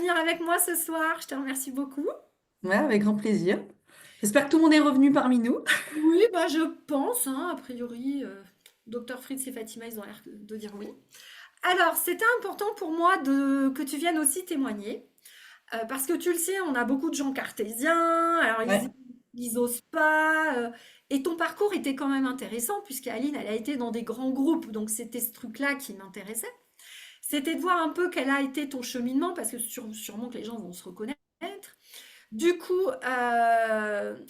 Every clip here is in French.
venir avec moi ce soir. Je te remercie beaucoup. Ouais, avec grand plaisir. J'espère que tout le monde est revenu parmi nous. Oui, bah je pense, hein, a priori, Dr Fritz et Fatima, ils ont l'air de dire oui. Alors, c'était important pour moi que tu viennes aussi témoigner, parce que tu le sais, on a beaucoup de gens cartésiens, alors Ouais. ils osent pas, et ton parcours était quand même intéressant, puisque Aline, elle a été dans des grands groupes, donc c'était ce truc-là qui m'intéressait. C'était de voir un peu quel a été ton cheminement, parce que sûrement que les gens vont se reconnaître. Du coup,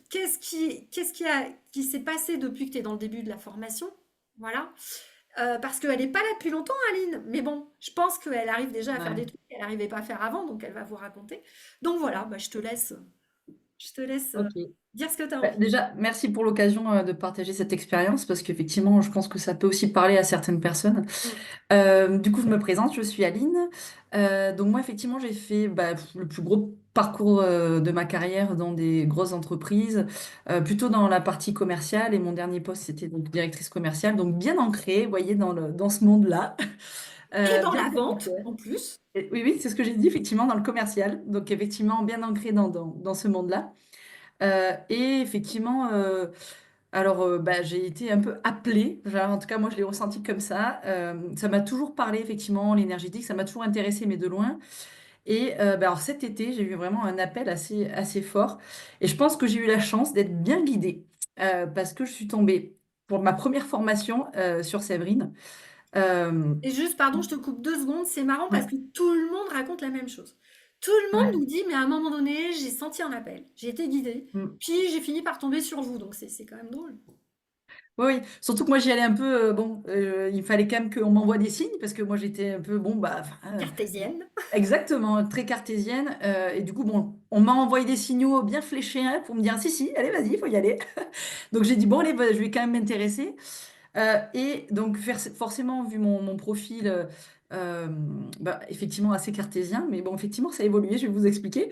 qui s'est passé depuis que tu es dans le début de la formation? Voilà. Parce qu'elle n'est pas là depuis longtemps, Aline. Mais bon, je pense qu'elle arrive déjà à faire des Ouais. trucs qu'elle n'arrivait pas à faire avant, donc elle va vous raconter. Donc voilà, bah, je te laisse Ok. dire ce que tu as Bah, envie. déjà, merci pour l'occasion de partager cette expérience parce qu'effectivement, je pense que ça peut aussi parler à certaines personnes. Mm. Du coup, je me présente, je suis Aline. Donc moi, effectivement, j'ai fait le plus gros parcours de ma carrière dans des grosses entreprises, plutôt dans la partie commerciale. Et mon dernier poste, c'était donc directrice commerciale, donc bien ancrée, vous voyez, dans ce monde-là, Et dans bien la vente, terre. en plus. Oui, oui, c'est ce que j'ai dit, effectivement, dans le commercial. Donc effectivement, bien ancrée dans ce monde-là. Et effectivement, bah, j'ai été un peu appelée, genre, en tout cas moi je l'ai ressenti comme ça. Ça m'a toujours parlé effectivement, l'énergétique, ça m'a toujours intéressé mais de loin. Et bah, alors cet été j'ai eu vraiment un appel assez fort. Et je pense que j'ai eu la chance d'être bien guidée parce que je suis tombée pour ma première formation sur Séverine. Euh, Et juste, pardon, je te coupe 2 secondes. C'est marrant parce ouais, que tout le monde raconte la même chose. Tout le monde ouais. nous dit, mais à un moment donné, j'ai senti un appel. J'ai été guidée. Mm. Puis j'ai fini par tomber sur vous. Donc c'est quand même drôle. Oui, oui. Surtout que moi j'y allais un peu, il fallait quand même qu'on m'envoie des signes parce que moi j'étais un peu, bon, bah, enfin, Cartésienne. exactement, très cartésienne. Et du coup, bon, on m'a envoyé des signaux bien fléchés hein, pour me dire, si, si, allez, vas-y, il faut y aller. Donc j'ai dit, bon, allez, bah, je vais quand même m'intéresser. Et donc, forcément, vu mon profil, euh, bah, effectivement assez cartésien, mais bon, effectivement, ça a évolué, je vais vous expliquer.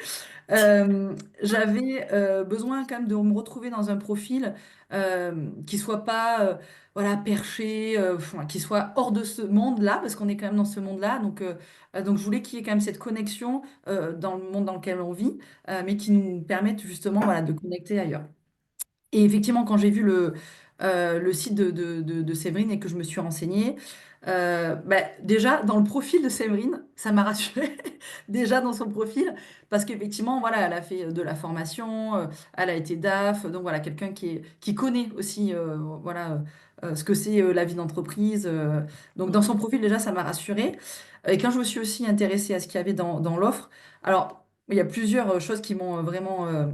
J'avais besoin quand même de me retrouver dans un profil qui soit pas voilà, perché, enfin, qui soit hors de ce monde-là, parce qu'on est quand même dans ce monde-là. Donc je voulais qu'il y ait quand même cette connexion dans le monde dans lequel on vit, mais qui nous permette justement voilà, de connecter ailleurs. Et effectivement, quand j'ai vu le site de Séverine et que je me suis renseignée, bah, déjà dans le profil de Séverine, ça m'a rassurée, déjà dans son profil, parce qu'effectivement, voilà, elle a fait de la formation, elle a été DAF, donc voilà, quelqu'un qui connaît aussi voilà, ce que c'est la vie d'entreprise. Donc dans son profil, déjà, ça m'a rassurée. Et quand je me suis aussi intéressée à ce qu'il y avait dans l'offre, alors, il y a plusieurs choses qui m'ont vraiment euh,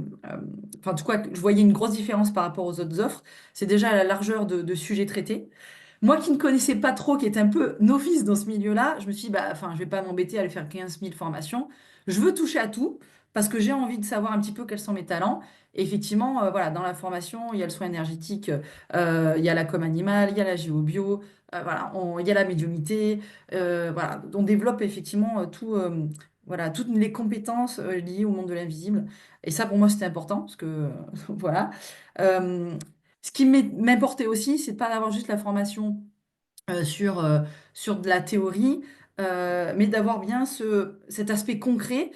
enfin, en tout cas, je voyais une grosse différence par rapport aux autres offres. C'est déjà la largeur de sujets traités. Moi qui ne connaissais pas trop, qui était un peu novice dans ce milieu-là, je me suis dit, bah, enfin, je vais pas m'embêter à aller faire 15 000 formations. Je veux toucher à tout parce que j'ai envie de savoir un petit peu quels sont mes talents. Et effectivement, voilà, dans la formation, il y a le soin énergétique, il y a la com animale, il y a la géobio, voilà, il y a la médiumnité. Voilà, on développe effectivement voilà, toutes les compétences liées au monde de l'invisible. Et ça, pour moi, c'était important, parce que, voilà. Euh, Ce qui m'importait aussi, c'est de pas d'avoir juste la formation sur de la théorie, mais d'avoir bien cet aspect concret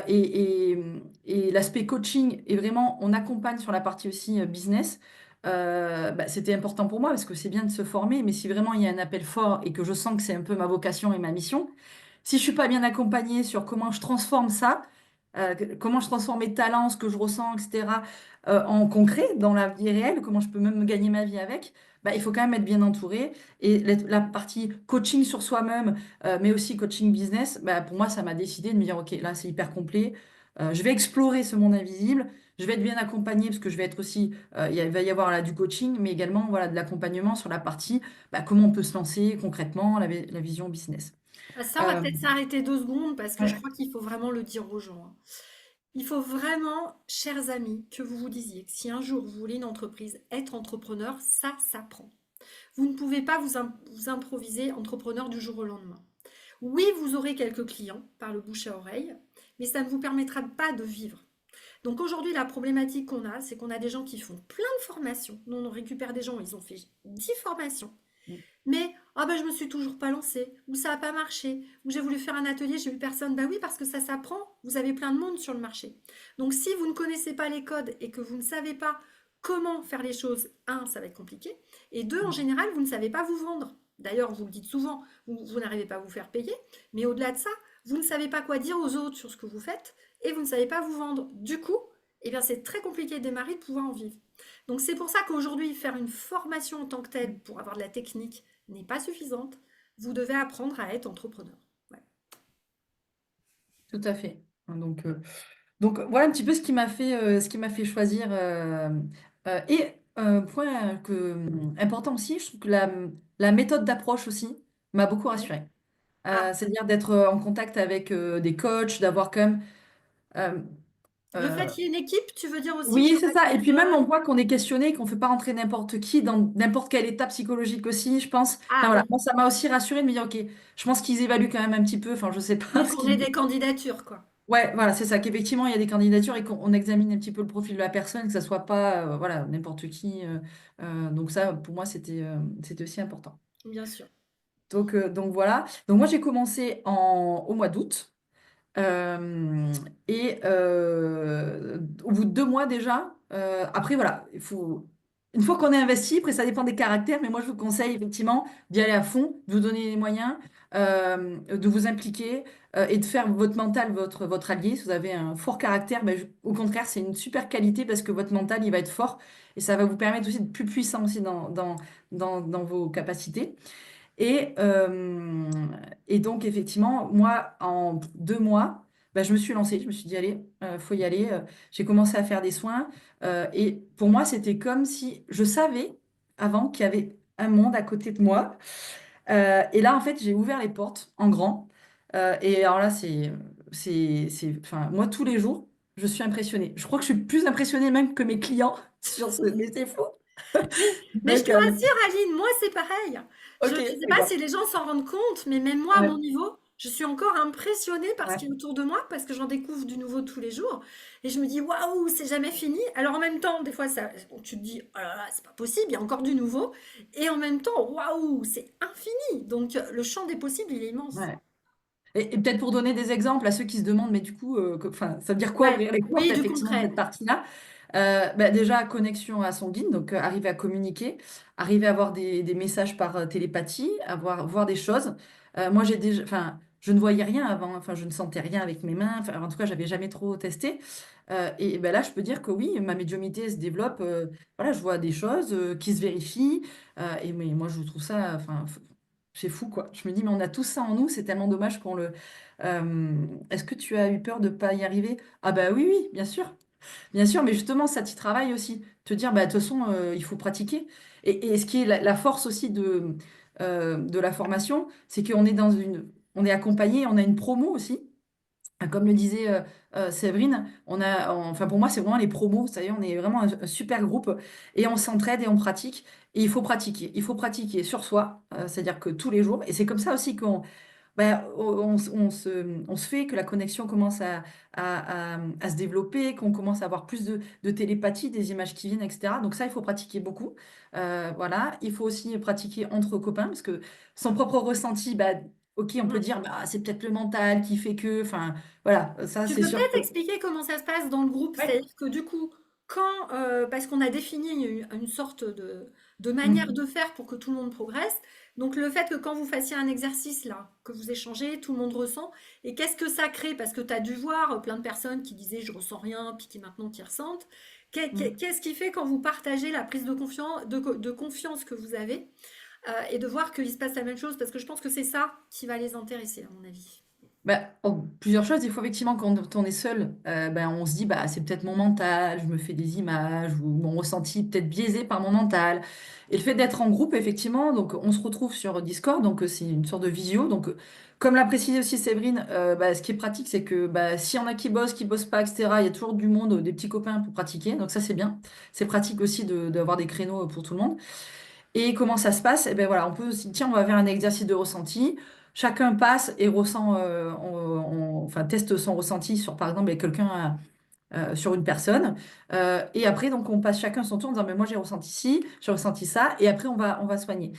et l'aspect coaching. Et vraiment, on accompagne sur la partie aussi business. Bah, c'était important pour moi, parce que c'est bien de se former, mais si vraiment il y a un appel fort et que je sens que c'est un peu ma vocation et ma mission, si je suis pas bien accompagnée sur comment je transforme ça, comment je transforme mes talents, ce que je ressens, etc., en concret, dans la vie réelle, comment je peux même gagner ma vie avec, bah, il faut quand même être bien entouré. Et la partie coaching sur soi-même, mais aussi coaching business, bah, pour moi, ça m'a décidé de me dire, OK, là, c'est hyper complet. Je vais explorer ce monde invisible. Je vais être bien accompagnée parce que je vais être aussi, il va y avoir là du coaching, mais également voilà, de l'accompagnement sur la partie bah, comment on peut se lancer concrètement, la vision business. Ah, ça, on va Euh, peut-être s'arrêter 2 secondes parce que je ouais. crois qu'il faut vraiment le dire aux gens, hein. Il faut vraiment, chers amis, que vous vous disiez que si un jour vous voulez une entreprise, être entrepreneur, ça s'apprend. Vous ne pouvez pas vous improviser entrepreneur du jour au lendemain. Oui, vous aurez quelques clients par le bouche à oreille, mais ça ne vous permettra pas de vivre. Donc aujourd'hui, la problématique qu'on a, c'est qu'on a des gens qui font plein de formations. Nous, on récupère des gens, ils ont fait 10 formations. Mais Ah ben je me suis toujours pas lancée, ou ça a pas marché, ou j'ai voulu faire un atelier, j'ai eu personne. Ben oui, parce que ça s'apprend. Vous avez plein de monde sur le marché. Donc si vous ne connaissez pas les codes et que vous ne savez pas comment faire les choses, un, ça va être compliqué. Et deux, en général, vous ne savez pas vous vendre. D'ailleurs, vous le dites souvent, vous n'arrivez pas à vous faire payer. Mais au-delà de ça, vous ne savez pas quoi dire aux autres sur ce que vous faites et vous ne savez pas vous vendre. Du coup, eh bien, c'est très compliqué de démarrer, de pouvoir en vivre. Donc c'est pour ça qu'aujourd'hui, faire une formation en tant que telle pour avoir de la technique n'est pas suffisante. Vous devez apprendre à être entrepreneur. Ouais. Tout à fait. Donc voilà un petit peu ce qui m'a fait choisir. Et point important aussi, je trouve que la méthode d'approche aussi m'a beaucoup Ouais. rassurée. Ah, C'est-à-dire d'être en contact avec des coachs, d'avoir quand même. euh, le fait euh, qu'il y ait une équipe, tu veux dire aussi oui, sur c'est la ça. Et puis même, mentorat. on voit qu'on est questionné, qu'on ne fait pas rentrer n'importe qui dans n'importe quelle étape psychologique aussi, je pense. Enfin Ah voilà, oui, moi, ça m'a aussi rassurée de me dire, OK, je pense qu'ils évaluent quand même un petit peu, enfin, je sais pas oui, ce qu'on qu'ils. ait des candidatures, quoi. Ouais, voilà, c'est ça, qu'effectivement, il y a des candidatures et qu'on examine un petit peu le profil de la personne, que ça soit pas, voilà, n'importe qui. Donc ça, pour moi, c'était aussi important. Bien sûr. Donc voilà. Donc moi, j'ai commencé au mois d'août. Euh, et au bout de 2 mois déjà, après voilà, il faut, une fois qu'on est investi, après ça dépend des caractères, mais moi je vous conseille effectivement d'y aller à fond, de vous donner les moyens, de vous impliquer et de faire votre mental votre allié. Si vous avez un fort caractère, ben, au contraire, c'est une super qualité parce que votre mental il va être fort et ça va vous permettre aussi d'être plus puissant aussi dans vos capacités. Et, euh, et donc, effectivement, moi, en 2 mois, bah, je me suis lancée. Je me suis dit, allez, faut y aller. J'ai commencé à faire des soins. Et pour moi, c'était comme si je savais avant qu'il y avait un monde à côté de moi. Et là, en fait, j'ai ouvert les portes en grand. Et alors là, enfin, moi, tous les jours, je suis impressionnée. Je crois que je suis plus impressionnée même que mes clients sur ce. Mais c'est fou. Mais je Donc, te rassure, Aline, moi c'est pareil. Je ok, ne sais pas d'accord. si les gens s'en rendent compte, mais même moi, à mon Ouais, niveau, je suis encore impressionnée par ce ouais, qui est autour de moi, parce que j'en découvre du nouveau tous les jours. Et je me dis, waouh, c'est jamais fini. Alors en même temps, des fois, bon, tu te dis, oh là là, c'est pas possible, il y a encore du nouveau. Et en même temps, waouh, c'est infini. Donc le champ des possibles, il est immense. ouais. Et peut-être pour donner des exemples à ceux qui se demandent, mais du coup, enfin, ça veut dire quoi Ouais, ouvrir les portes, oui, du effectivement, concret. cette partie-là? Bah, déjà, connexion à son guide, donc arriver à communiquer, arriver à avoir des messages par télépathie, voir des choses. Moi, enfin, je ne voyais rien avant, enfin, je ne sentais rien avec mes mains, enfin, en tout cas, j'avais jamais trop testé. Et ben là, je peux dire que oui, ma médiumnité se développe. Voilà, je vois des choses qui se vérifient. Et mais moi, je trouve ça, enfin, c'est fou, quoi. Je me dis, mais on a tous ça en nous, c'est tellement dommage qu'on le. Est-ce que tu as eu peur de pas y arriver? Ah bah oui, oui, bien sûr. Bien sûr, mais justement, ça t'y travaille aussi. Te dire, bah, de toute façon, il faut pratiquer. Et ce qui est la force aussi de la formation, c'est qu'on est on est accompagné, on a une promo aussi. Comme le disait Séverine, enfin pour moi, c'est vraiment les promos. Ça y est, on est vraiment un super groupe et on s'entraide et on pratique. Et il faut pratiquer. Il faut pratiquer sur soi, c'est-à-dire que tous les jours. Et c'est comme ça aussi qu'on ben, on se fait que la connexion commence à se développer, qu'on commence à avoir plus de télépathie, des images qui viennent, etc. Donc ça, il faut pratiquer beaucoup. Voilà. Il faut aussi pratiquer entre copains, parce que son propre ressenti, bah, ok, on peut dire, bah, c'est peut-être le mental qui fait que, enfin, voilà, ça, Tu c'est peux sûr peut-être que. expliquer comment ça se passe dans le groupe, Ouais. c'est-à-dire que du coup, parce qu'on a défini une sorte de manière Mm. de faire pour que tout le monde progresse, donc le fait que quand vous fassiez un exercice là, que vous échangez, tout le monde ressent, et qu'est-ce que ça crée? Parce que tu as dû voir plein de personnes qui disaient je ressens rien, puis qui maintenant qui ressentent. Mm. Qu'est-ce qui fait quand vous partagez la prise de confiance que vous avez, et de voir qu'il se passe la même chose? Parce que je pense que c'est ça qui va les intéresser, à mon avis. Bah, plusieurs choses. Il faut effectivement, quand on est seul, ben, on se dit, bah, c'est peut-être mon mental, je me fais des images, ou mon ressenti peut-être biaisé par mon mental. Et le fait d'être en groupe, effectivement, donc on se retrouve sur Discord, donc c'est une sorte de visio. Donc, comme l'a précisé aussi Séverine, bah, ce qui est pratique, c'est que bah, s'il y en a qui bossent pas, etc., il y a toujours du monde, des petits copains pour pratiquer. Donc ça, c'est bien. C'est pratique aussi d'avoir des créneaux pour tout le monde. Et comment ça se passe? Eh ben voilà, on peut aussi, tiens, on va faire un exercice de ressenti. Chacun passe et ressent, enfin, teste son ressenti sur, par exemple, quelqu'un. sur une personne. Et après, donc, on passe chacun son tour en disant, mais moi, j'ai ressenti ci, j'ai ressenti ça, et après, on va soigner.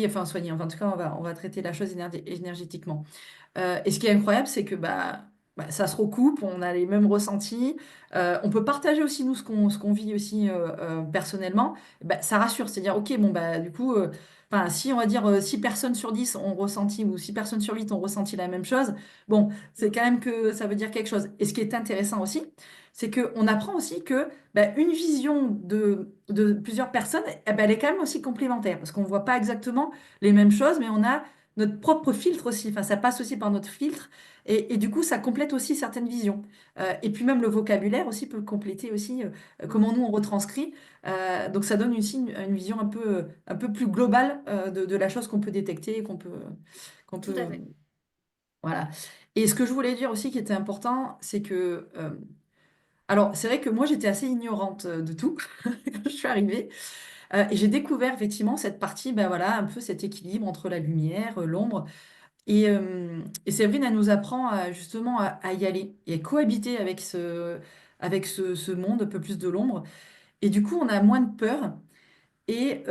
Enfin, soigner, enfin, en tout cas, on va traiter la chose énergétiquement. Et ce qui est incroyable, c'est que ça se recoupe, on a les mêmes ressentis, on peut partager aussi nous ce qu'on vit aussi personnellement. Ça rassure, c'est-à-dire ok bon du coup, enfin si on va dire 6 personnes sur 10 ont ressenti ou 6 personnes sur 8 ont ressenti la même chose, bon c'est quand même que ça veut dire quelque chose. Et ce qui est intéressant aussi, c'est que on apprend aussi que une vision de plusieurs personnes, elle est quand même aussi complémentaire parce qu'on ne voit pas exactement les mêmes choses, mais on a notre propre filtre aussi. Enfin, ça passe aussi par notre filtre. Et du coup, ça complète aussi certaines visions. Et puis même le vocabulaire aussi peut compléter aussi comment nous on retranscrit. Donc ça donne aussi une vision un peu plus globale de la chose qu'on peut détecter, qu'on Tout à peut, fait. voilà. Et ce que je voulais dire aussi qui était important, c'est que, alors c'est vrai que moi j'étais assez ignorante de tout quand je suis arrivée. Et j'ai découvert effectivement cette partie, ben voilà, un peu cet équilibre entre la lumière, l'ombre. Et Séverine, elle nous apprend justement à y aller et à cohabiter avec ce monde un peu plus de l'ombre. Et du coup, on a moins de peur. Et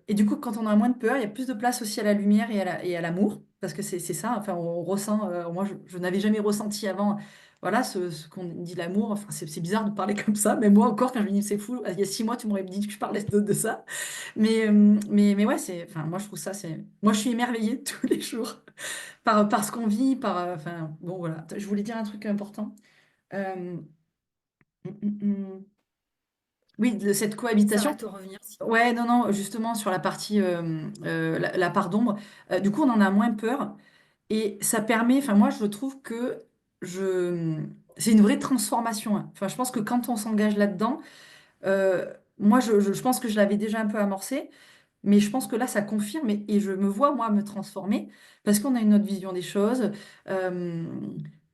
du coup, quand on a moins de peur, il y a plus de place aussi à la lumière et à l'amour. Parce que c'est ça, enfin, on ressent, moi, je n'avais jamais ressenti avant, voilà, ce qu'on dit l'amour. Enfin, c'est bizarre de parler comme ça, mais moi encore, quand je me dis c'est fou, il y a 6 mois, tu m'aurais dit que je parlais de ça. Mais ouais, enfin, moi, je trouve ça, moi, je suis émerveillée tous les jours par ce qu'on vit, enfin, bon, voilà. Je voulais dire un truc important. Euh, hum, hum, hum. Oui, de cette Ça va cohabitation. te revenir si. Ouais, non, non, justement, sur la partie, la part d'ombre, du coup, on en a moins peur. Et ça permet, enfin, moi, je trouve que c'est une vraie transformation, hein. Enfin, je pense que quand on s'engage là-dedans, moi, je pense que je l'avais déjà un peu amorcé. Mais je pense que là, ça confirme et je me vois, moi, me transformer parce qu'on a une autre vision des choses euh,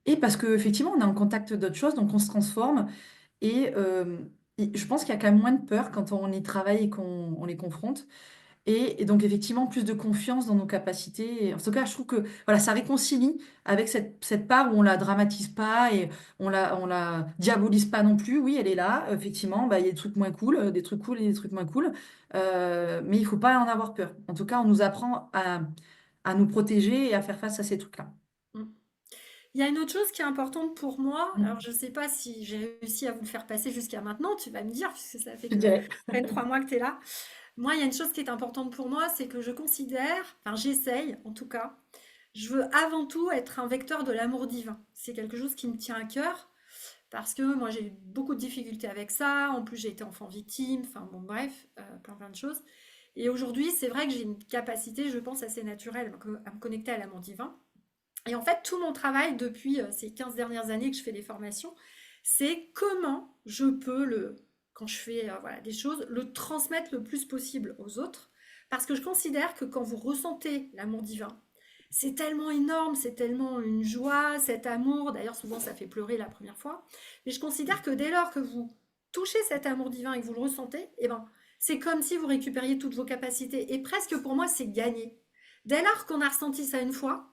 et parce qu'effectivement, on est en contact d'autres choses, donc on se transforme. Et je pense qu'il y a quand même moins de peur quand on y travaille et qu'on on les confronte. Et donc, effectivement, plus de confiance dans nos capacités. Et en tout cas, je trouve que voilà, ça réconcilie avec cette part où on la dramatise pas et on la diabolise pas non plus. Oui, elle est là, effectivement. Il y a des trucs moins cool, des trucs cool et des trucs moins cool. Mais il faut pas en avoir peur. En tout cas, on nous apprend à nous protéger et à faire face à ces trucs-là. Mm. Il y a une autre chose qui est importante pour moi. Alors, Mm. je ne sais pas si j'ai réussi à vous le faire passer jusqu'à maintenant. Tu vas me dire, puisque ça fait Je que dirais. à peine 3 mois que tu es là. Moi, il y a une chose qui est importante pour moi, c'est que je considère, enfin j'essaye en tout cas, je veux avant tout être un vecteur de l'amour divin. C'est quelque chose qui me tient à cœur parce que moi j'ai eu beaucoup de difficultés avec ça. En plus, j'ai été enfant victime. Enfin bon, bref, plein de choses. Et aujourd'hui, c'est vrai que j'ai une capacité, je pense, assez naturelle à me connecter à l'amour divin. Et en fait, tout mon travail depuis ces 15 dernières années que je fais des formations, c'est comment je peux quand je fais voilà, des choses, le transmettre le plus possible aux autres. Parce que je considère que quand vous ressentez l'amour divin, c'est tellement énorme, c'est tellement une joie, cet amour. D'ailleurs, souvent, ça fait pleurer la première fois. Mais je considère que dès lors que vous touchez cet amour divin et que vous le ressentez, eh ben, c'est comme si vous récupériez toutes vos capacités. Et presque pour moi, c'est gagné. Dès lors qu'on a ressenti ça une fois,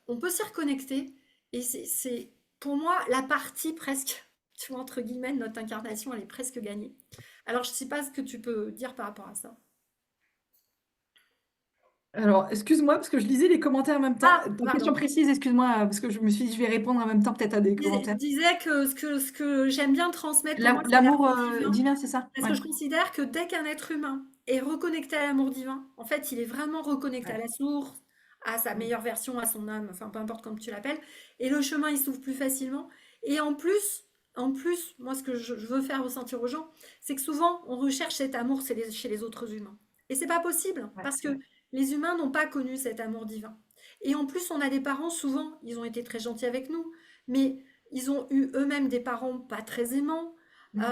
on peut s'y reconnecter. Et c'est pour moi la partie presque, tu vois, entre guillemets, de notre incarnation, elle est presque gagnée. Alors, je ne sais pas ce que tu peux dire par rapport à ça. Alors, excuse-moi, parce que je lisais les commentaires en même temps. Ah, Ta question pardon. précise, excuse-moi, parce que je me suis dit, je vais répondre en même temps peut-être à des Je commentaires. disais que ce que j'aime bien transmettre, pour moi, c'est L'amour l'amour divin. divin, c'est ça? Parce Ouais. que je considère que dès qu'un être humain est reconnecté à l'amour divin, en fait, il est vraiment reconnecté à Ouais. la source, à sa Mm. meilleure version, à son âme, enfin peu importe comme tu l'appelles, et le chemin il s'ouvre plus facilement. Et en plus, moi ce que je veux faire ressentir aux gens, c'est que souvent on recherche cet amour chez les autres humains. Et c'est pas possible, Ouais, parce c'est que vrai. les humains n'ont pas connu cet amour divin. Et en plus, on a des parents, souvent, ils ont été très gentils avec nous, mais ils ont eu eux-mêmes des parents pas très aimants, Mm.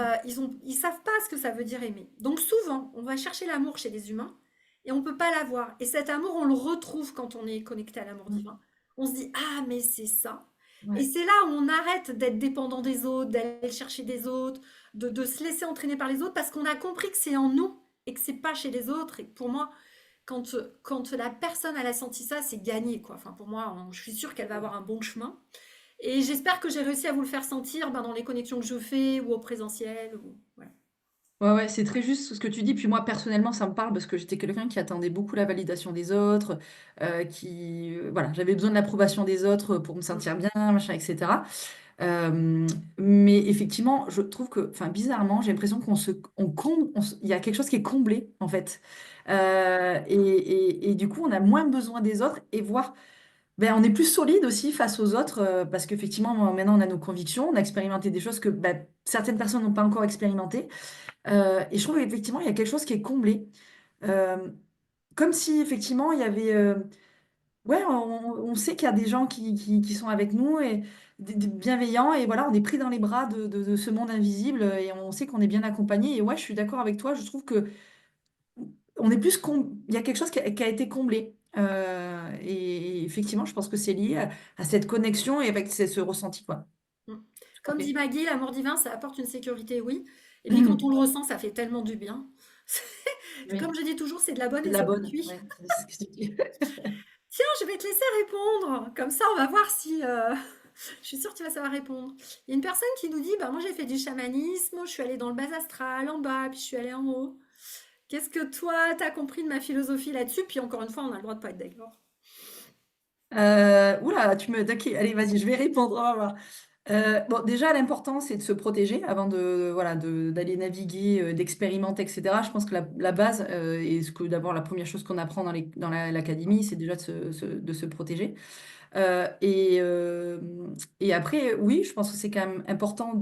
ils savent pas ce que ça veut dire aimer. Donc souvent, on va chercher l'amour chez les humains et on peut pas l'avoir. Et cet amour, on le retrouve quand on est connecté à l'amour Mm. divin. On se dit, ah, mais c'est ça. Et Ouais. c'est là où on arrête d'être dépendant des autres, d'aller chercher des autres, de se laisser entraîner par les autres, parce qu'on a compris que c'est en nous et que c'est pas chez les autres. Et pour moi, quand la personne elle a senti ça, c'est gagné, quoi. Enfin, pour moi, je suis sûre qu'elle va avoir un bon chemin. Et j'espère que j'ai réussi à vous le faire sentir ben, dans les connexions que je fais ou au présentiel. Voilà. Ouais, ouais, c'est très juste ce que tu dis. Puis moi, personnellement, ça me parle parce que j'étais quelqu'un qui attendait beaucoup la validation des autres, voilà, j'avais besoin de l'approbation des autres pour me Mm. sentir bien, machin, etc. Euh, mais effectivement, je trouve que, enfin, bizarrement, j'ai l'impression il y a quelque chose qui est comblé, en fait. Et du coup, on a moins besoin des autres et voire, ben, on est plus solide aussi face aux autres parce qu'effectivement, maintenant, on a nos convictions, on a expérimenté des choses que ben, certaines personnes n'ont pas encore expérimentées. Et je trouve qu'effectivement, il y a quelque chose qui est comblé. Euh, Comme si, effectivement, il y avait... ouais, on sait qu'il y a des gens qui sont avec nous et des bienveillants. Et voilà, on est pris dans les bras de ce monde invisible et on sait qu'on est bien accompagné. Et ouais, je suis d'accord avec toi. Je trouve que on est il y a quelque chose qui a été comblé. Et effectivement, je pense que c'est lié à cette connexion et avec ce ressenti, quoi. Mm. Tout à Comme dit fait. Maggie, l'amour divin, ça apporte une sécurité, oui. Et puis quand on le ressent, ça fait tellement du bien. Oui, Comme je dis toujours, c'est de la bonne c'est et de la c'est bonne. gratuit. Ouais, c'est ce que tu dis. Tiens, je vais te laisser répondre. Comme ça, on va voir si... Je suis sûre que tu vas savoir répondre. Il y a une personne qui nous dit, bah, moi j'ai fait du chamanisme, je suis allée dans le bas astral en bas, puis je suis allée en haut. Qu'est-ce que toi, t'as compris de ma philosophie là-dessus? Puis encore une fois, on a le droit de pas être d'accord. Oula, ok, allez, vas-y, je vais répondre. On va voir. Bon, déjà, l'important, c'est de se protéger avant voilà, d'aller naviguer, d'expérimenter, etc. Je pense que la base, et ce que d'abord, la première chose qu'on apprend dans l'académie, c'est déjà de se protéger. Euh, et, euh, et après, oui, je pense que c'est quand même important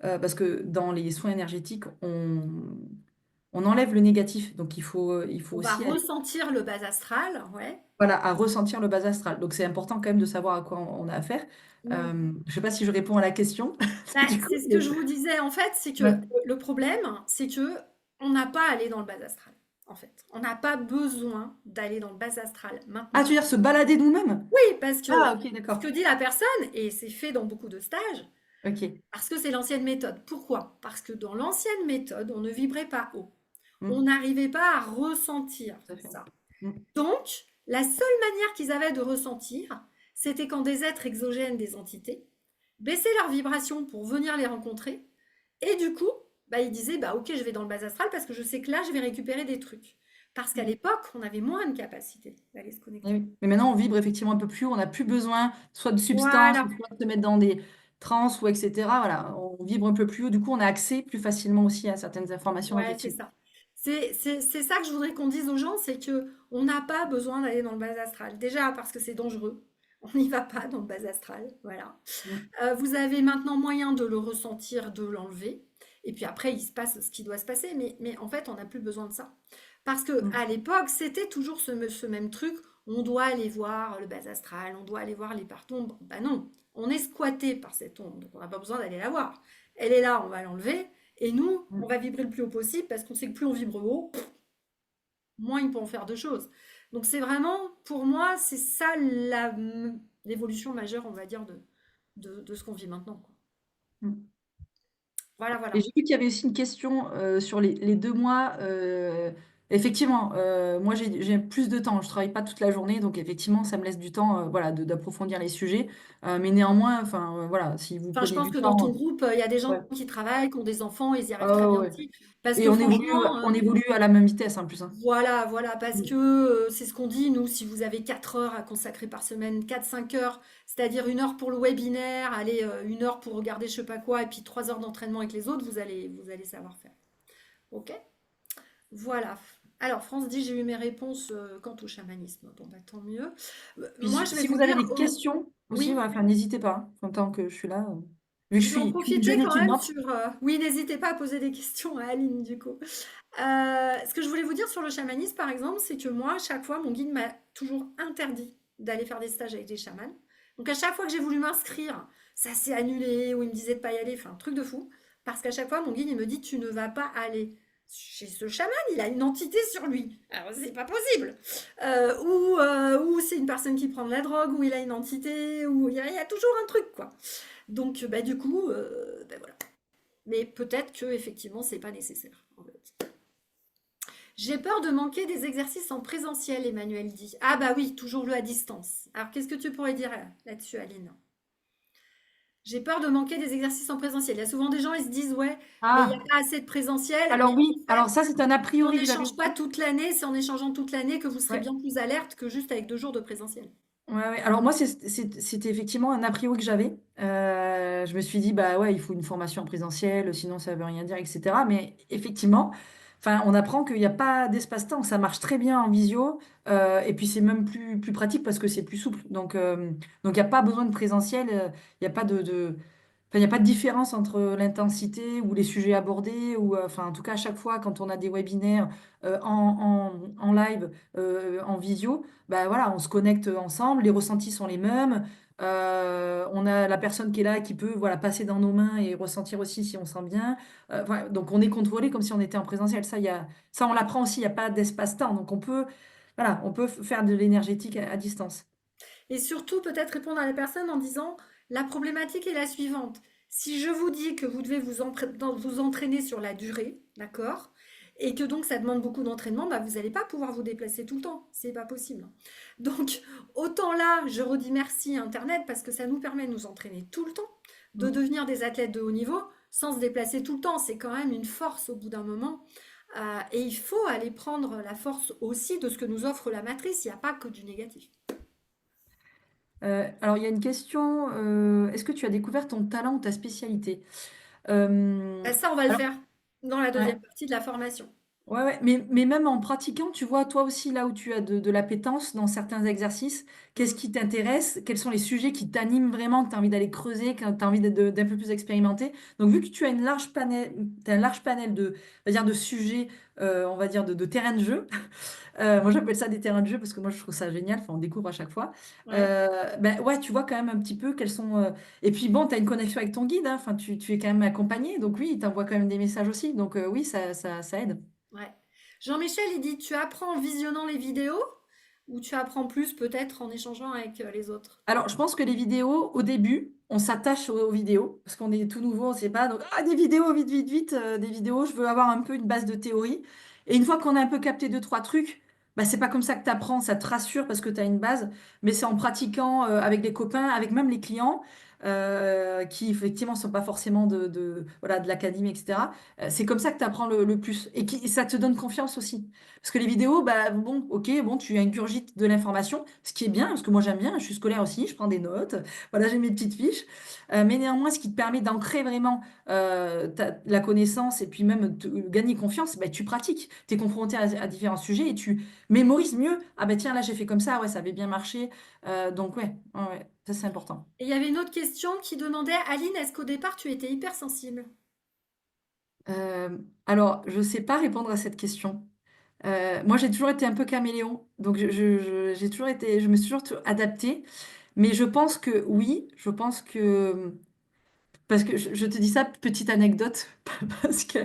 parce que dans les soins énergétiques, on enlève le négatif. Donc, il faut On va aussi aller ressentir le bas astral, ouais. voilà, à ressentir le bas astral. Donc, c'est important quand même de savoir à quoi on a affaire. Mm. Je ne sais pas si je réponds à la question. Bah, Du coup, c'est ce que je vous disais en fait, c'est que ouais. le problème, c'est que on n'a pas à aller dans le bas astral. En fait, on n'a pas besoin d'aller dans le bas astral Ah, tu maintenant. veux dire se balader nous-mêmes? Oui, parce que Ah, ok, ce que d'accord. dit la personne, et c'est fait dans beaucoup de stages, Ok. parce que c'est l'ancienne méthode. Pourquoi? Parce que dans l'ancienne méthode, on ne vibrait pas haut. On Hmm, n'arrivait pas à ressentir tout à fait. ça. Hmm, Donc, la seule manière qu'ils avaient de ressentir, c'était quand des êtres exogènes, des entités, baissaient leur vibration pour venir les rencontrer. Et du coup, bah, ils disaient, bah, ok, je vais dans le bas astral parce que je sais que là, je vais récupérer des trucs. Parce qu'à hmm. l'époque, on avait moins de capacité d'aller se Eh connecter. oui. Mais maintenant, on vibre effectivement un peu plus haut. On n'a plus besoin soit de substances, Voilà. soit de se mettre dans des trans ou etc. Voilà, on vibre un peu plus haut. Du coup, on a accès plus facilement aussi à certaines informations, Ouais, c'est effectivement. ça. C'est ça que je voudrais qu'on dise aux gens, c'est que on n'a pas besoin d'aller dans le bas astral. Déjà parce que c'est dangereux. On n'y va pas dans le bas astral. Voilà. Hmm, Vous avez maintenant moyen de le ressentir, de l'enlever. Et puis après, il se passe ce qui doit se passer. Mais en fait, on n'a plus besoin de ça. Parce que hmm, à l'époque, c'était toujours ce même truc. On doit aller voir le bas astral, on doit aller voir les parts d'ombre. Ben non, on est squatté par cette ombre, donc on n'a pas besoin d'aller la voir. Elle est là, on va l'enlever. Et nous, on hmm, va vibrer le plus haut possible parce qu'on sait que plus on vibre haut, moins il peut en faire de choses. Donc c'est vraiment, pour moi, c'est ça l'évolution majeure, on va dire, de ce qu'on vit maintenant, quoi. hmm. Voilà, Et voilà. j'ai vu qu'il y avait aussi une question sur les 2 mois. Effectivement, moi j'ai plus de temps. Je travaille pas toute la journée, donc effectivement, ça me laisse du temps, voilà, d'approfondir les sujets. Mais néanmoins, enfin, voilà, si vous Enfin, je prenez pense du que dans ton temps, groupe, il y a des gens ouais. qui travaillent, qui ont des enfants, ils y arrivent Ah très ouais, bien ouais. aussi. Parce Et que franchement, on évolue à la même vitesse, en plus, hein. voilà, voilà, parce que Mm. c'est ce qu'on dit, nous, si vous avez 4 heures à consacrer par semaine, 4 5 heures, c'est-à-dire 1 heure pour le webinaire, allez, 1 heure pour regarder je sais pas quoi, et puis 3 heures d'entraînement avec les autres, vous allez savoir faire. Ok? Voilà. Alors, France dit, j'ai eu mes réponses quant au chamanisme. Bon, bah, tant mieux. Puis Moi, je vais si vous vous avez dire, des questions aussi, oui, voilà, enfin, n'hésitez pas, hein, en tant que je suis là. Vu que je vais en je suis jeune profiter quand même étudiante. sur... oui, n'hésitez pas à poser des questions à Aline, du coup. Ce que je voulais vous dire sur le chamanisme, par exemple, c'est que moi, à chaque fois, mon guide m'a toujours interdit d'aller faire des stages avec des chamans. Donc, à chaque fois que j'ai voulu m'inscrire, ça s'est annulé, ou il me disait de pas y aller, enfin, un truc de fou. Parce qu'à chaque fois, mon guide, il me dit, tu ne vas pas aller chez ce chaman, il a une entité sur lui. Alors, c'est pas possible. Ou c'est une personne qui prend de la drogue, ou il a une entité, ou il y a toujours un truc, quoi. Donc, bah, du coup, bah, voilà. Mais peut-être que effectivement, c'est pas nécessaire, en fait. J'ai peur de manquer des exercices en présentiel, Emmanuel dit. Ah bah oui, toujours le à distance. Alors qu'est-ce que tu pourrais dire là-dessus, Aline? J'ai peur de manquer des exercices en présentiel. Il y a souvent des gens, ils se disent, ouais, mais il n'y a Ah, pas assez de présentiel. Mais alors en oui, fait, alors ça c'est un a si on priori que j'avais n'échange pas aussi. toute l'année, c'est en échangeant toute l'année que vous serez Ouais. bien plus alerte que juste avec 2 jours de présentiel. Ouais, ouais. Alors moi, c'était effectivement un a priori que j'avais. Je me suis dit, bah ouais, il faut une formation en présentiel, sinon ça veut rien dire, etc. Mais effectivement, enfin, on apprend qu'il n'y a pas d'espace-temps, ça marche très bien en visio, et puis c'est même plus pratique parce que c'est plus souple. Donc il n'y a pas besoin de présentiel, il n'y a pas enfin, il n'y a pas de différence entre l'intensité ou les sujets abordés, ou enfin, en tout cas, à chaque fois, quand on a des webinaires en live, en visio, bah voilà, on se connecte ensemble, les ressentis sont les mêmes. On a la personne qui est là qui peut voilà, passer dans nos mains et ressentir aussi si on sent bien. Voilà, donc on est contrôlé comme si on était en présentiel. Ça on l'apprend aussi, il n'y a pas d'espace-temps. Donc voilà, on peut faire de l'énergétique à distance. Et surtout, peut-être répondre à la personne en disant, la problématique est la suivante. Si je vous dis que vous devez vous entraîner sur la durée, d'accord? Et que donc ça demande beaucoup d'entraînement, bah vous n'allez pas pouvoir vous déplacer tout le temps. C'est pas possible. Donc, autant là, je redis merci à Internet parce que ça nous permet de nous entraîner tout le temps, de Mm. devenir des athlètes de haut niveau sans se déplacer tout le temps. C'est quand même une force au bout d'un moment. Et il faut aller prendre la force aussi de ce que nous offre la matrice. Il n'y a pas que du négatif. Alors il y a une question, est-ce que tu as découvert ton talent ou ta spécialité? Bah, ça, on va le Alors, faire dans la ouais. deuxième partie de la formation. Ouais, ouais, mais même en pratiquant, tu vois, toi aussi, là où tu as de l'appétence dans certains exercices, qu'est-ce Mm. qui t'intéresse? Quels sont les sujets qui t'animent vraiment, que tu as envie d'aller creuser, que tu as envie d'un peu plus expérimenter? Donc, vu que tu as t'as un large panel on va dire, de sujets, on va dire, de terrains de jeu, moi j'appelle ça des terrains de jeu parce que moi je trouve ça génial, enfin, on découvre à chaque fois. Ouais. Ben ouais, tu vois quand même un petit peu quels sont. Et puis bon, tu as une connexion avec ton guide, hein, enfin, tu es quand même accompagné, donc oui, il t'envoie quand même des messages aussi, donc oui, ça aide. Ouais. Jean-Michel, il dit, tu apprends en visionnant les vidéos ou tu apprends plus peut-être en échangeant avec les autres? Alors, je pense que les vidéos, au début, on s'attache aux vidéos parce qu'on est tout nouveau, on ne sait pas. Donc, ah, des vidéos, vite, vite, vite, des vidéos, je veux avoir un peu une base de théorie. Et une fois qu'on a un peu capté deux, trois trucs, bah, c'est pas comme ça que tu apprends, ça te rassure parce que tu as une base, mais c'est en pratiquant avec des copains, avec même les clients. Qui effectivement ne sont pas forcément voilà, de l'académie, etc. C'est comme ça que tu apprends le plus et ça te donne confiance aussi. Parce que les vidéos, bah, bon, ok, bon, tu ingurgites de l'information, ce qui est bien, parce que moi j'aime bien, je suis scolaire aussi, je prends des notes, voilà, j'ai mes petites fiches. Mais néanmoins, ce qui te permet d'ancrer vraiment la connaissance et puis même de gagner confiance, bah, tu pratiques. Tu es confronté à différents sujets et tu mémorises mieux. Ah bah tiens, là j'ai fait comme ça, ouais, ça avait bien marché. Donc ouais, ça c'est important. Et il y avait une autre question qui demandait, Aline, est-ce qu'au départ tu étais hypersensible? Euh, alors, je ne sais pas répondre à cette question. Moi, j'ai toujours été un peu caméléon, donc j'ai toujours été, je me suis toujours adaptée. Mais je pense que oui, je pense que parce que je te dis ça, petite anecdote, parce que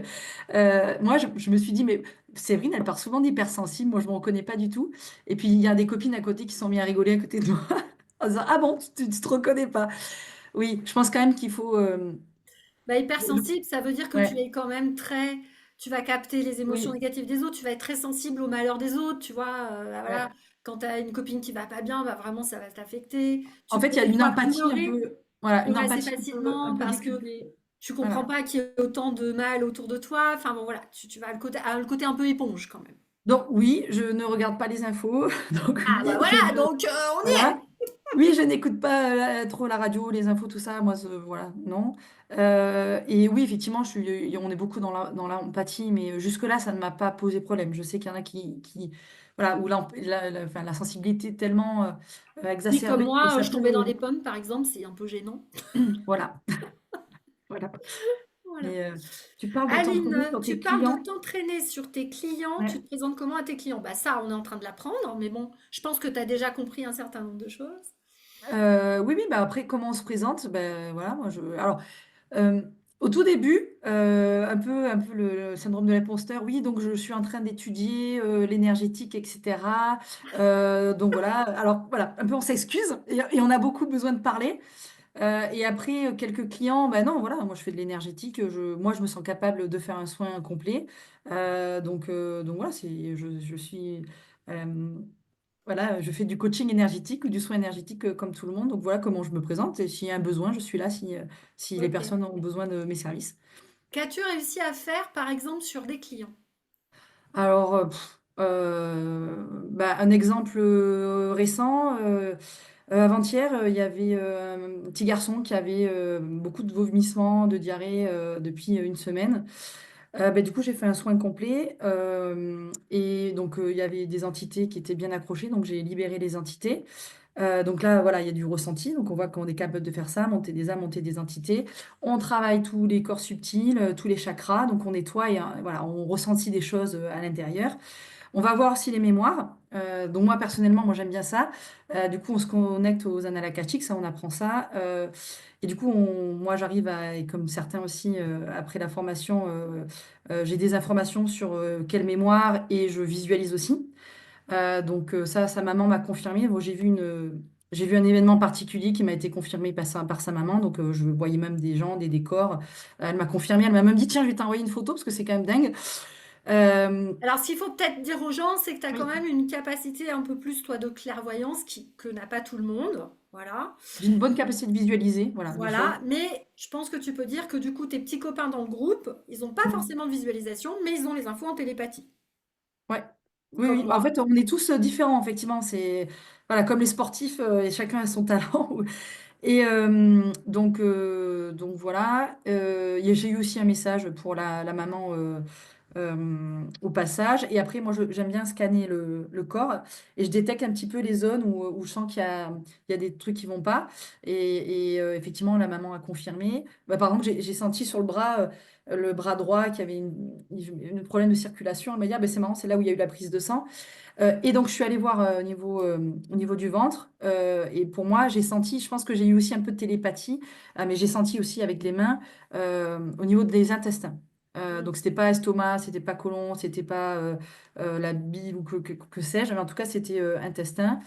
moi, je me suis dit, mais Séverine, elle parle souvent d'hypersensible, moi, je ne me reconnais pas du tout. Et puis, il y a des copines à côté qui sont mis à rigoler à côté de moi, en disant, ah bon, tu ne te reconnais pas. Oui, je pense quand même qu'il faut. Bah, Je- hypersensible, ça veut dire que tu ouais, es quand même très, tu vas capter les émotions oui, négatives des autres, tu vas être très sensible au malheur des autres, tu vois, bah, voilà, ouais. quand tu as une copine qui va pas bien, bah vraiment ça va t'affecter. En Tu fait, il peux y a des une fois empathie un pleurer, peu, voilà, une pleurer assez empathie un facilement peu parce que décuplée. tu comprends Voilà. pas qu'il y ait autant de mal autour de toi. Enfin bon voilà, tu vas le côté un peu éponge quand même. Donc oui, je ne regarde pas les infos. Donc Ah bah oui, voilà, donc on y est. voilà. Oui, je n'écoute pas trop la radio, les infos, tout ça. Moi, voilà, non. Et oui, effectivement, on est beaucoup dans l'empathie, mais jusque-là, ça ne m'a pas posé problème. Je sais qu'il y en a voilà, où enfin, la sensibilité est tellement Oui, comme exacerbée que moi, ça je tombais dans peut, les pommes par exemple, c'est un peu gênant. voilà, voilà. Voilà. Mais tu parles de t'entraîner Aline, sur tes tu parles de clients. t'entraîner sur tes clients, tu Ouais. te présentes comment à tes clients? Bah ça, on est en train de l'apprendre, mais bon, je pense que tu as déjà compris un certain nombre de choses. Oui, oui, bah après, comment on se présente? Ben voilà, alors, euh, au tout début, un peu le syndrome de l'imposteur, oui, donc je suis en train d'étudier l'énergétique, etc. Donc voilà, alors voilà, un peu on s'excuse et on a beaucoup besoin de parler. Et après, quelques clients, ben non, voilà, moi je fais de l'énergétique, moi je me sens capable de faire un soin complet. Donc voilà, je suis. euh, voilà, je fais du coaching énergétique ou du soin énergétique comme tout le monde. Donc voilà comment je me présente. Et s'il y a un besoin, je suis là si les Ok. personnes ont besoin de mes services. Qu'as-tu réussi à faire, par exemple, sur des clients? Alors, bah, un exemple récent, avant-hier, il y avait un petit garçon qui avait beaucoup de vomissements, de diarrhée depuis une semaine. Bah, du coup, j'ai fait un soin complet et donc il y avait des entités qui étaient bien accrochées, donc j'ai libéré les entités. Donc là, voilà, il y a du ressenti, donc on voit qu'on est capable de faire ça, monter des âmes, monter des entités. On travaille tous les corps subtils, tous les chakras, donc on nettoie et voilà, on ressentit des choses à l'intérieur. On va voir aussi les mémoires. Donc moi personnellement, moi j'aime bien ça. Du coup, on se connecte aux annales akashiques, ça on apprend ça. Et du coup, moi j'arrive à, et comme certains aussi, après la formation, j'ai des informations sur quelle mémoire et je visualise aussi. Donc ça, sa maman m'a confirmé. Bon, j'ai vu un événement particulier qui m'a été confirmé par sa maman. Donc je voyais même des gens, des décors. Elle m'a confirmé. Elle m'a même dit, tiens, je vais t'envoyer une photo parce que c'est quand même dingue. Euh, Alors, ce qu'il faut peut-être dire aux gens, c'est que tu as quand oui, même une capacité un peu plus, toi, de clairvoyance que n'a pas tout le monde. Voilà. j'ai une bonne capacité de visualiser, voilà, les choses. Voilà. Mais je pense que tu peux dire que du coup, tes petits copains dans le groupe, ils n'ont pas Mm. forcément de visualisation, mais ils ont les infos en télépathie. Ouais. Oui, Comme oui. En moi. fait, on est tous différents, effectivement. C'est voilà, comme les sportifs, et chacun a son talent. Et donc voilà. J'ai eu aussi un message pour la maman au passage. Et après, moi, j'aime bien scanner le corps et je détecte un petit peu les zones où je sens qu'il y a des trucs qui vont pas. Effectivement, la maman a confirmé. Bah, par exemple, j'ai senti sur le bras droit qu'il y avait un problème de circulation. Elle m'a dit, ah, ben, c'est marrant, c'est là où il y a eu la prise de sang. Et donc, je suis allée voir au niveau du ventre. Et pour moi, j'ai senti, je pense que j'ai eu aussi un peu de télépathie, mais j'ai senti aussi avec les mains au niveau des intestins. Mm. Donc, c'était pas estomac, c'était pas côlon, c'était pas la bile ou que sais-je, mais en tout cas, c'était intestin.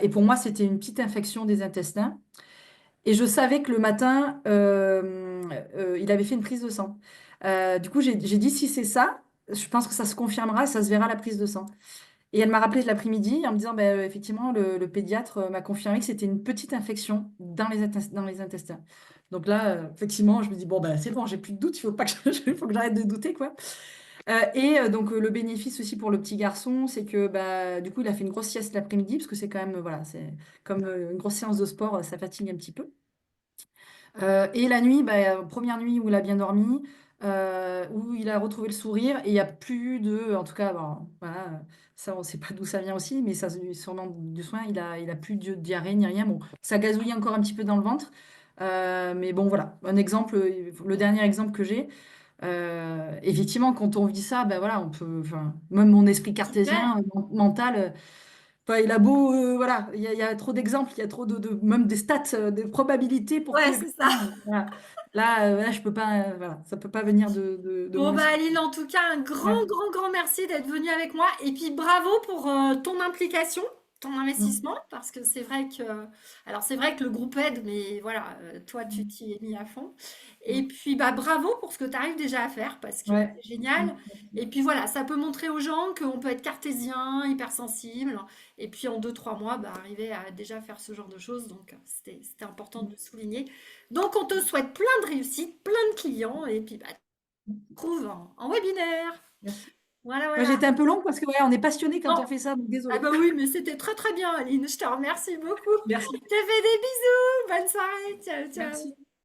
Et pour moi, c'était une petite infection des intestins. Et je savais que le matin, il avait fait une prise de sang. Du coup, j'ai dit, si c'est ça, je pense que ça se confirmera et ça se verra la prise de sang. Et elle m'a rappelé l'après-midi en me disant, ben, effectivement, le pédiatre m'a confirmé que c'était une petite infection dans les intestins. Donc là, effectivement, je me dis, bon, ben, c'est bon, j'ai plus de doute, il faut pas que il faut que j'arrête de douter, quoi. Donc, le bénéfice aussi pour le petit garçon, c'est que bah, du coup, il a fait une grosse sieste l'après-midi, parce que c'est quand même, voilà, c'est comme une grosse séance de sport, ça fatigue un petit peu. Et la nuit, bah, première nuit où il a bien dormi, où il a retrouvé le sourire, et il n'y a plus de, en tout cas, bon, voilà, ça on ne sait pas d'où ça vient aussi, mais ça sûrement du soin, il a plus de diarrhée ni rien. Bon, ça gazouille encore un petit peu dans le ventre, mais bon voilà, un exemple, le dernier exemple que j'ai. Effectivement, quand on vit ça, ben voilà, on peut, enfin, même mon esprit Super. cartésien, mental. Enfin, il a beau, voilà, il y a trop d'exemples, il y a trop même des stats, des probabilités pour que, Ouais, c'est ça. effectivement, voilà. Là, je peux pas, voilà, ça peut pas venir de Bon, mon bah, esprit. Aline, en tout cas, un Ouais. grand merci d'être venue avec moi. Et puis, bravo pour ton implication, ton Mm. investissement, parce que c'est vrai que, alors c'est vrai que le groupe aide, mais voilà, toi, tu t'y es mis à fond. Et Mm. puis, bah, bravo pour ce que tu arrives déjà à faire, parce que Ouais. c'est génial. Mm. Et puis voilà, ça peut montrer aux gens qu'on peut être cartésien, hypersensible, et puis en 2, 3 mois, bah, arriver à déjà faire ce genre de choses. Donc, c'était important de le souligner. Donc, on te souhaite plein de réussite, plein de clients, et puis, bah, trouve en webinaire. Merci. Voilà, Ouais, j'ai voilà. été un peu long parce que ouais, on est passionné quand on Non. fait ça, donc Ah désolé. bah oui, mais c'était très très bien, Aline. Je te remercie beaucoup. Merci. Je te fais des bisous. Bonne soirée. Ciao, ciao. Merci.